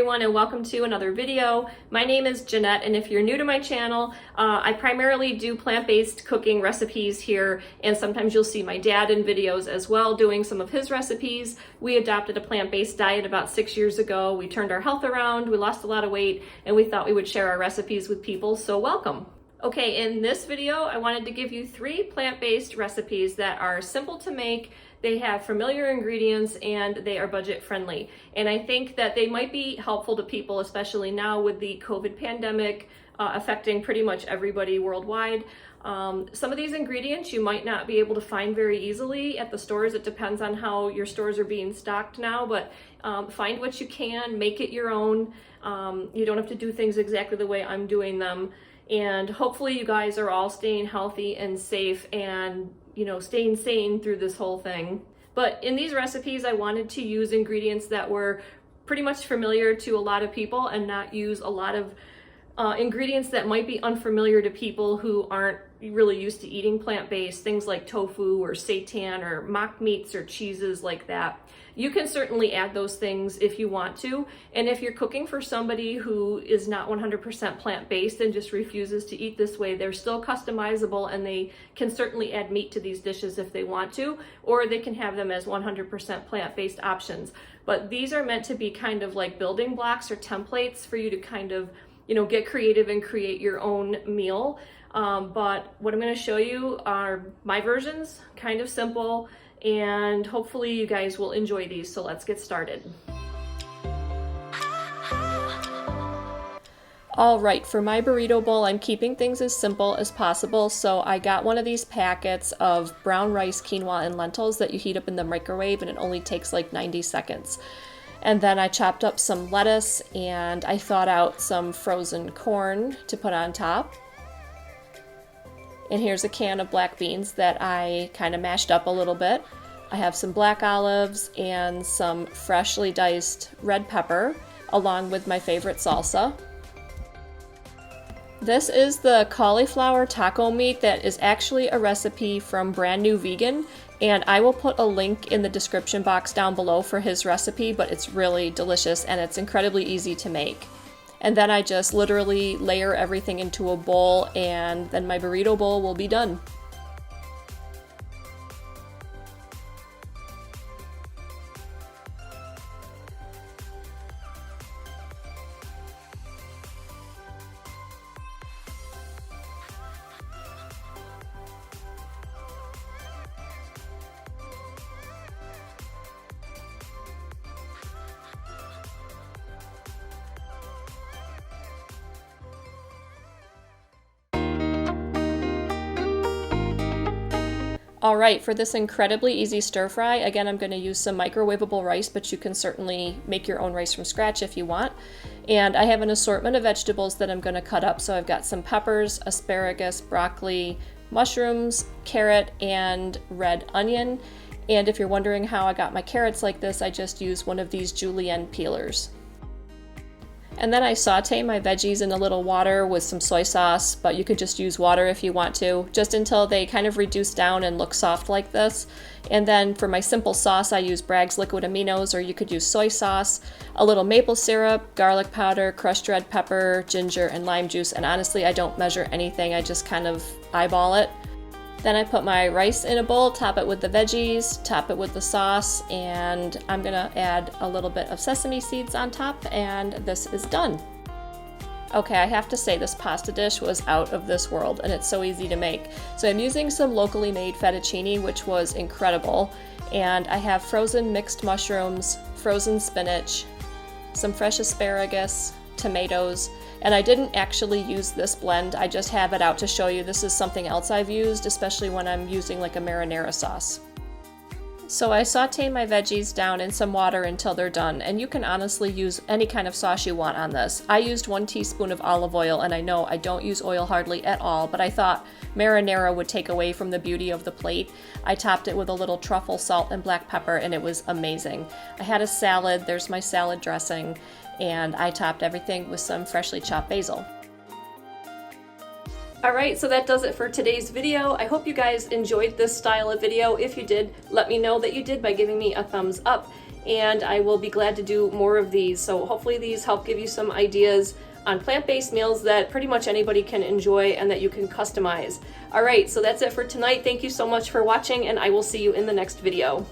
everyone, and welcome to another video. My name is Jeanette, and if you're new to my channel, I primarily do plant-based cooking recipes here, and sometimes you'll see my dad in videos as well doing some of his recipes. We adopted a plant-based diet about 6 years ago. We turned our health around, we lost a lot of weight, and we thought we would share our recipes with people, so welcome. Okay, in this video, I wanted to give you 3 plant-based recipes that are simple to make. They have familiar ingredients and they are budget friendly. And I think that they might be helpful to people, especially now with the COVID pandemic affecting pretty much everybody worldwide. Some of these ingredients you might not be able to find very easily at the stores. It depends on how your stores are being stocked now, but find what you can, make it your own. You don't have to do things exactly the way I'm doing them. And hopefully you guys are all staying healthy and safe and staying sane through this whole thing. But in these recipes, I wanted to use ingredients that were pretty much familiar to a lot of people and not use a lot of ingredients that might be unfamiliar to people who aren't really used to eating plant-based, things like tofu or seitan or mock meats or cheeses like that. You can certainly add those things if you want to, and if you're cooking for somebody who is not 100% plant-based and just refuses to eat this way, they're still customizable and they can certainly add meat to these dishes if they want to, or they can have them as 100% plant-based options. But these are meant to be kind of like building blocks or templates for you to kind of get creative and create your own meal. But what I'm going to show you are my versions, kind of simple, and hopefully you guys will enjoy these. So let's get started. All right, for my burrito bowl, I'm keeping things as simple as possible. So I got one of these packets of brown rice, quinoa, and lentils that you heat up in the microwave, and it only takes like 90 seconds. And then I chopped up some lettuce and I thawed out some frozen corn to put on top. And here's a can of black beans that I kind of mashed up a little bit. I have some black olives and some freshly diced red pepper, along with my favorite salsa. This is the cauliflower taco meat that is actually a recipe from Brand New Vegan, and I will put a link in the description box down below for his recipe, but it's really delicious and it's incredibly easy to make. And then I just literally layer everything into a bowl, and then my burrito bowl will be done. All right, for this incredibly easy stir fry, again, I'm going to use some microwavable rice, but you can certainly make your own rice from scratch if you want. And I have an assortment of vegetables that I'm going to cut up. So I've got some peppers, asparagus, broccoli, mushrooms, carrot, and red onion. And if you're wondering how I got my carrots like this, I just used one of these julienne peelers. And then I saute my veggies in a little water with some soy sauce, but you could just use water if you want to, just until they kind of reduce down and look soft like this. And then for my simple sauce, I use Bragg's liquid aminos, or you could use soy sauce, a little maple syrup, garlic powder, crushed red pepper, ginger, and lime juice. And honestly, I don't measure anything, I just kind of eyeball it. Then I put my rice in a bowl, top it with the veggies, top it with the sauce, and I'm gonna add a little bit of sesame seeds on top, and this is done. Okay, I have to say this pasta dish was out of this world, and it's so easy to make. So I'm using some locally made fettuccine, which was incredible, and I have frozen mixed mushrooms, frozen spinach, some fresh asparagus, tomatoes, and I didn't actually use this blend, I just have it out to show you. This is something else I've used, especially when I'm using like a marinara sauce. So I saute my veggies down in some water until they're done, and you can honestly use any kind of sauce you want on this. I used 1 teaspoon of olive oil, and I know I don't use oil hardly at all, but I thought marinara would take away from the beauty of the plate. I topped it with a little truffle, salt, and black pepper, and it was amazing. I had a salad, there's my salad dressing, and I topped everything with some freshly chopped basil. Alright, so that does it for today's video. I hope you guys enjoyed this style of video. If you did, let me know that you did by giving me a thumbs up. and I will be glad to do more of these. So hopefully these help give you some ideas on plant-based meals that pretty much anybody can enjoy and that you can customize. All right, so that's it for tonight. Thank you so much for watching, and I will see you in the next video.